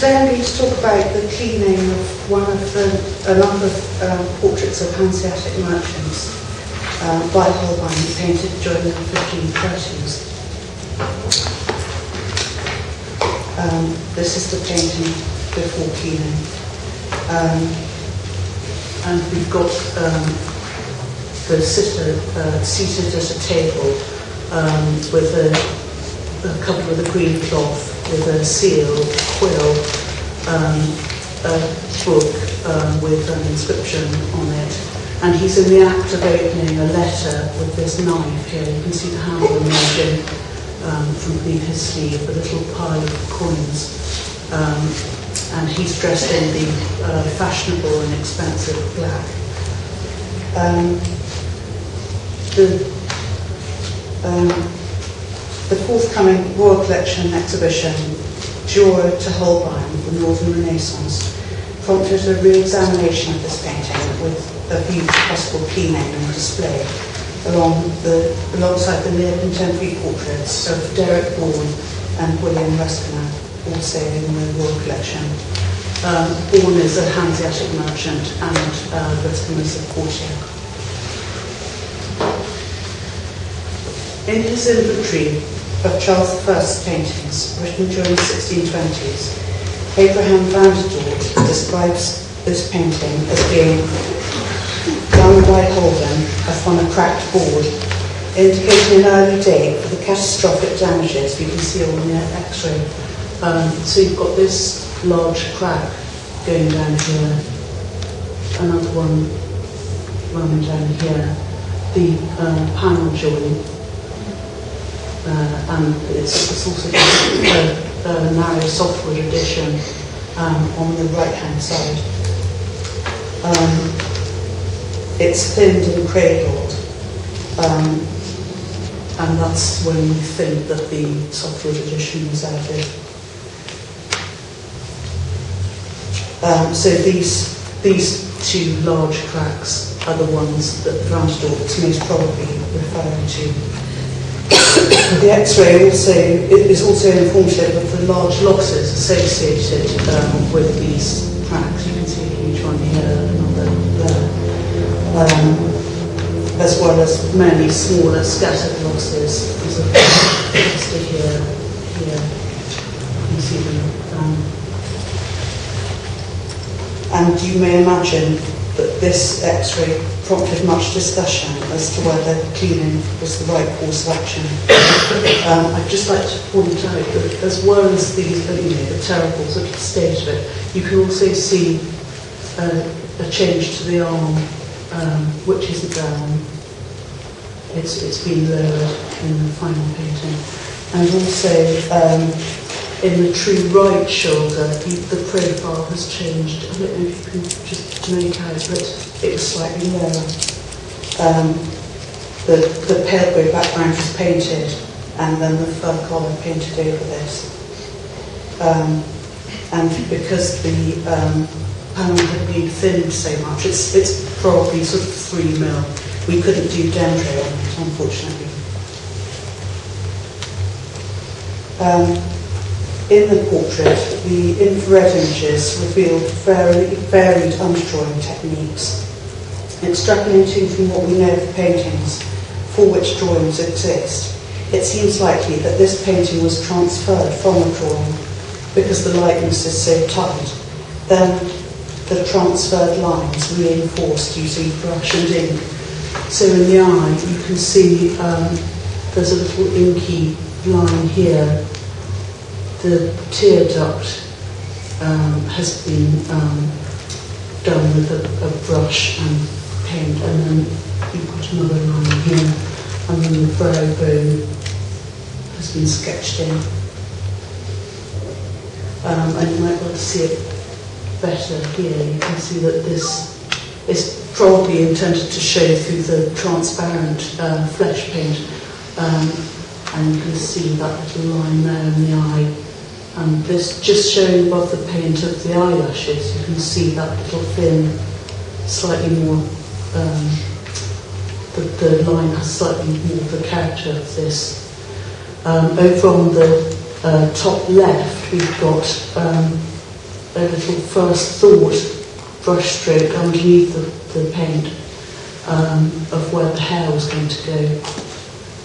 today I'm going to talk about the cleaning of a number of portraits of Hanseatic merchants by Holbein, painted during the 1530s. This is the painting before cleaning. And we've got the sitter seated at a table covered with a green cloth, with a seal, quill, a book with an inscription on it. And he's in the act of opening a letter with this knife here. You can see the handle emerging from beneath his sleeve, a little pile of coins. And he's dressed in the fashionable and expensive black. The forthcoming Royal Collection exhibition, Jura to Holbein, the Northern Renaissance, prompted a re-examination of this painting with a view to possible cleaning and display alongside the near contemporary portraits of Derek Bourne and William Ruskin, also in the Royal Collection. Bourne is a Hanseatic merchant and Ruskin is a courtier. In his inventory of Charles I's paintings, written during the 1620s, Abraham Vanderdoort describes this painting as being done by Holbein upon a cracked board, indicating an early date for the catastrophic damages you can see on the X-ray. So you've got this large crack going down here, another one running down here, the panel joint. And it's also a narrow softwood addition on the right-hand side. It's thinned and cradled, and that's when we think that the softwood addition was added. So these two large cracks are the ones that Vanderdoort's most probably referring to. The X-ray is also informative of the large losses associated with these cracks. You can see a huge one here, another there, as well as many smaller scattered losses. There's a cluster here. You can see them. And you may imagine that this X-ray prompted much discussion as to whether cleaning was the right course of action. I'd just like to point out that as well as the terrible sort of state of it, you can also see a change to the arm, which isn't down. It's been lowered in the final painting. And also in the true right shoulder, the profile has changed. I don't know if you can just make out, but it was slightly lower. The pale grey background is painted, and then the fur collar painted over this. And because the panel had been thinned so much, it's probably sort of 3 mil. We couldn't do dendro on it, unfortunately. In the portrait, the infrared images revealed varied underdrawing techniques. Extrapolating from what we know of the paintings for which drawings exist, it seems likely that this painting was transferred from a drawing because the likeness is so tight. Then the transferred lines reinforced using brush and ink. So in the eye, you can see there's a little inky line here. The tear duct has been done with a brush and paint, and then you've got another line here, and then the brow bone has been sketched in. And you might be able to see it better here. You can see that this is probably intended to show through the transparent flesh paint, and you can see that little line there in the eye. And this just showing above the paint of the eyelashes, you can see that little thin, slightly more, the line has slightly more of the character of this. Over on the top left, we've got a little first thought brush stroke underneath the paint of where the hair was going to go.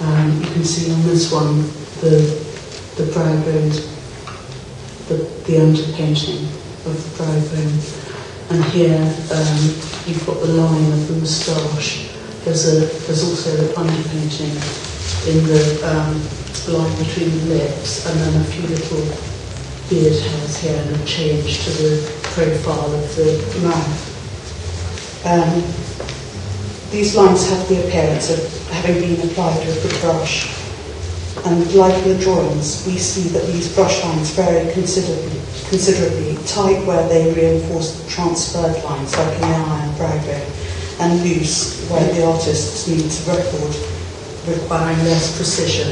You can see on this one the brow bones, the underpainting of the brow bone, and here you've got the line of the moustache. There's also the underpainting in the line between the lips, and then a few little beard hairs here, and a change to the profile of the mouth. These lines have the appearance of having been applied with the brush, and like in the drawings, we see that these brush lines vary considerably, tight where they reinforce the transferred lines, like in the eye and brow bone, and loose where the artist needs a record requiring less precision,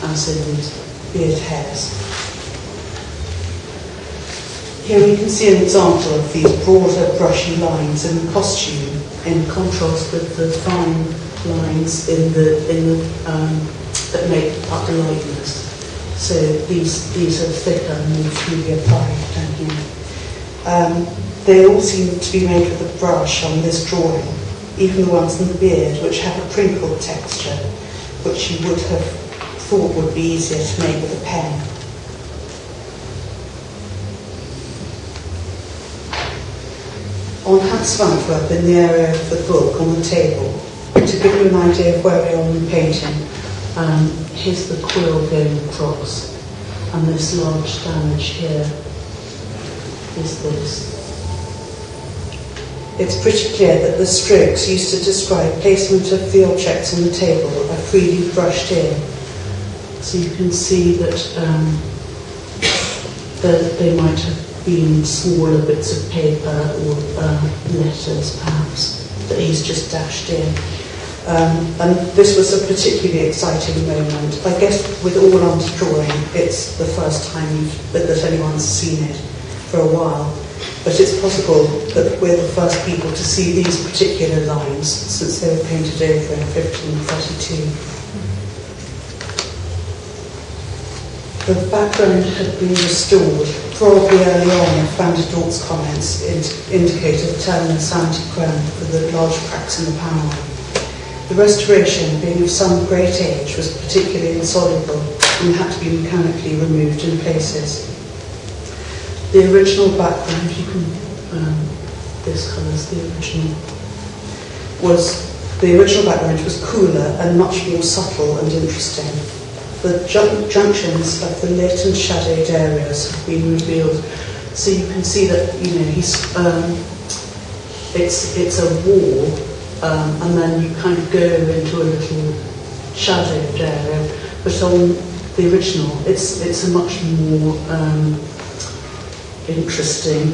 as in these beard hairs. Here we can see an example of these broader brushy lines in the costume, in contrast with the fine lines that make up the lightness. So these are thicker and more freely applied down here. They all seem to be made with a brush on this drawing, even the ones in the beard, which have a crinkled texture, which you would have thought would be easier to make with a pen. On hats of Antwerp, in the area of the book on the table, to give you an idea of where we are in the painting, here's the quill going across, and this large damage here is this. It's pretty clear that the strokes used to describe placement of the objects on the table are freely brushed in. So you can see that they might have been smaller bits of paper or letters perhaps that he's just dashed in. And this was a particularly exciting moment. I guess with all arms drawing, it's the first time that anyone's seen it for a while. But it's possible that we're the first people to see these particular lines since they were painted over in 1532. The background had been restored, probably early on, if Van der Dort's comments indicated terminus anti-crown for the large cracks in the panelling. The restoration, being of some great age, was particularly insoluble and had to be mechanically removed in places. The original background, you can, this colour's the original, the original background was cooler and much more subtle and interesting. The junctions of the lit and shadowed areas have been revealed, so you can see that it's a wall, and then you kind of go into a little shadowed area. But on the original, it's a much more interesting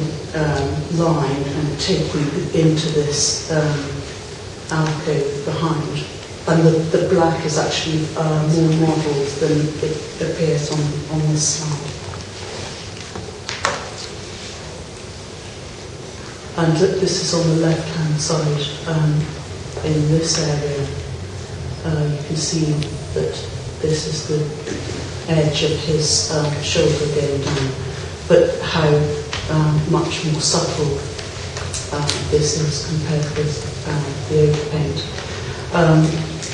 line and taking into this alcove behind. And the black is actually more modelled than it appears on this slide. And this is on the left-hand side. In this area, you can see that this is the edge of his shoulder going down. But how much more subtle this is compared with the overpaint.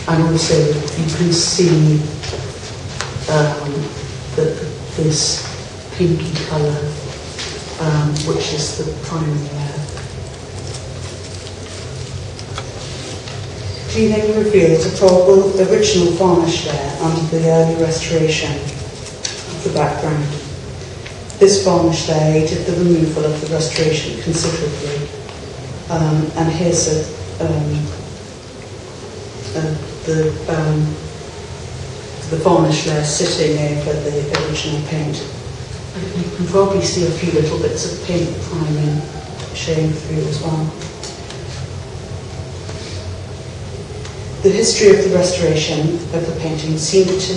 And also you can see that this pinky colour, which is the primary layer. Cleaning reveals a probable original varnish layer under the early restoration of the background. This varnish layer aided the removal of the restoration considerably. And here's the varnish layer sitting over the original paint. You can probably see a few little bits of paint priming showing through as well. The history of the restoration of the painting seemed to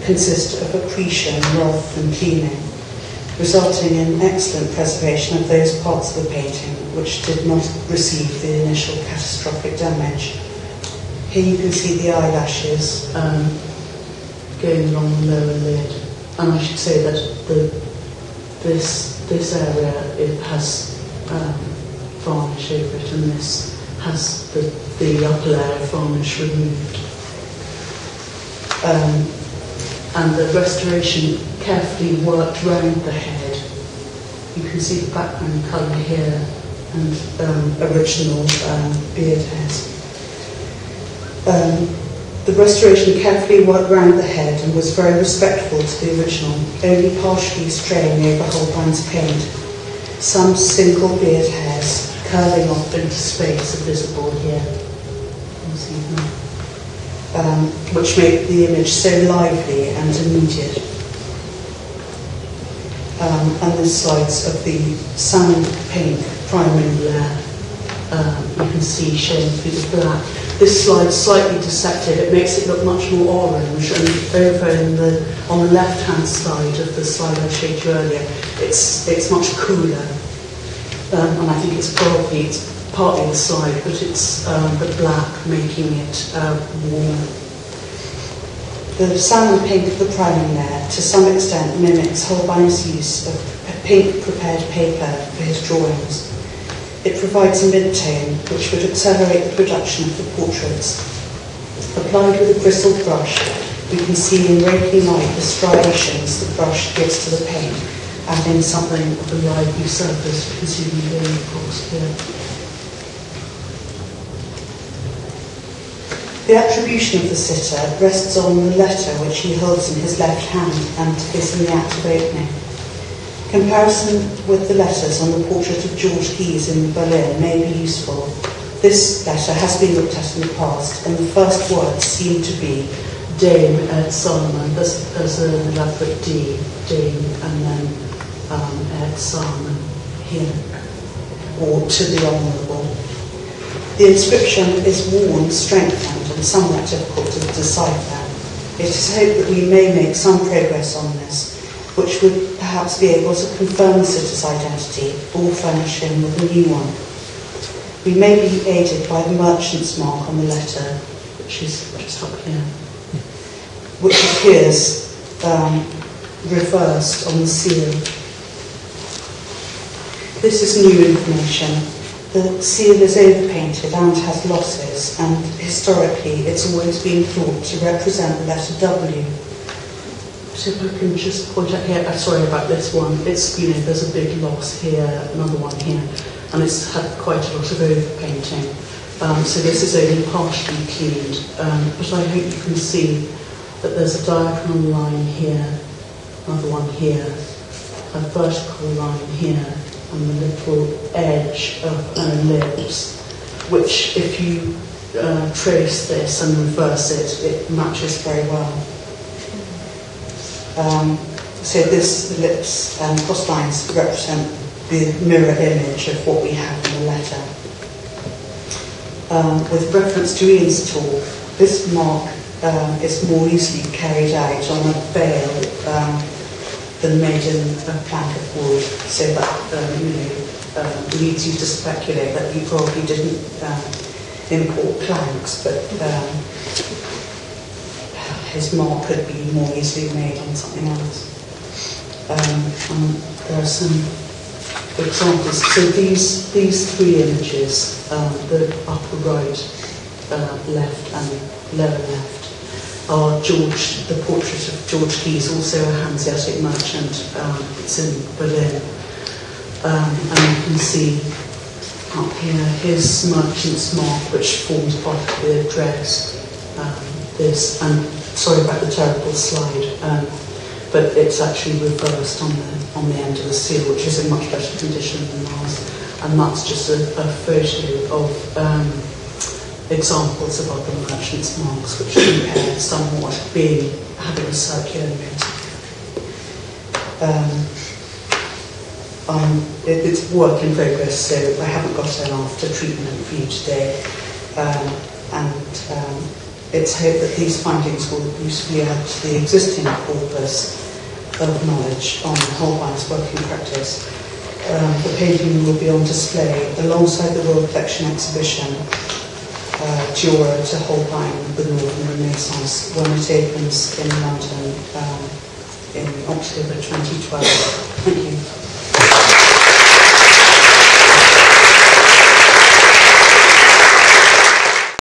consist of accretion rather than cleaning, resulting in excellent preservation of those parts of the painting which did not receive the initial catastrophic damage. Here you can see the eyelashes going along the lower lid, and I should say that this this area, it has varnish over it, and this has the upper layer of varnish removed. And the restoration carefully worked round the head. You can see the background colour here and original beard hairs. The restoration carefully worked round the head and was very respectful to the original, only partially straying over Holbein's paint. Some single beard hairs curling off into space are visible here. You see them. Which make the image so lively and immediate. And the slides of the salmon pink primary layer you can see showing through the black. This slide's slightly deceptive. It makes it look much more orange, and over on the left-hand side of the slide I showed you earlier, it's much cooler. And I think it's partly the slide, but it's the black making it warmer. The salmon pink of the priming layer to some extent mimics Holbein's use of pink prepared paper for his drawings. It provides a mid-tone which would accelerate the production of the portraits. Applied with a bristled brush, we can see in raking light the striations the brush gives to the paint, adding something of a lively surface to consuming the course here. The attribution of the sitter rests on the letter which he holds in his left hand and is in the act of opening. Comparison with the letters on the portrait of George Keyes in Berlin may be useful. This letter has been looked at in the past, and the first words seem to be Dame et Salmon. There's an elaborate D, Dame, and then et Salmon here, or to the Honourable. The inscription is worn, strengthened, and somewhat difficult to decipher. It is hoped that we may make some progress on this, which would perhaps be able to confirm the sitter's identity or furnish him with a new one. We may be aided by the merchant's mark on the letter, which is just up here, which appears reversed on the seal. This is new information. The seal is overpainted and has losses, and historically it's always been thought to represent the letter W. So if I can just point out here, sorry about this one, it's, there's a big loss here, another one here, and it's had quite a lot of overpainting. So this is only partially cleaned, but I hope you can see that there's a diagonal line here, another one here, a vertical line here, and the little edge of an ellipse, which if you trace this and reverse it, it matches very well. So this ellipse and cross lines represent the mirror image of what we have in the letter. With reference to Ian's tool, this mark is more easily carried out on a veil than made in a plank of wood, so that leads you to speculate that he probably didn't import planks, but his mark could be more easily made on something else. And there are some examples. So these three images, the upper right, left and lower left, are the portrait of George Keyes, also a Hanseatic merchant. It's in Berlin. And you can see up here his merchant's mark, which forms part of the address. And sorry about the terrible slide, but it's actually reversed on the end of the seal, which is in much better condition than ours. And that's just a photo of examples of other merchants' marks, which compare somewhat, having a circular motif. It's work in progress, so I haven't got an after treatment for you today. It's hoped that these findings will usefully add to the existing corpus of knowledge on Holbein's working practice. The painting will be on display alongside the World Collection exhibition, Jura to Holbein, the Northern Renaissance, when it opens in London in October 2012. Thank you.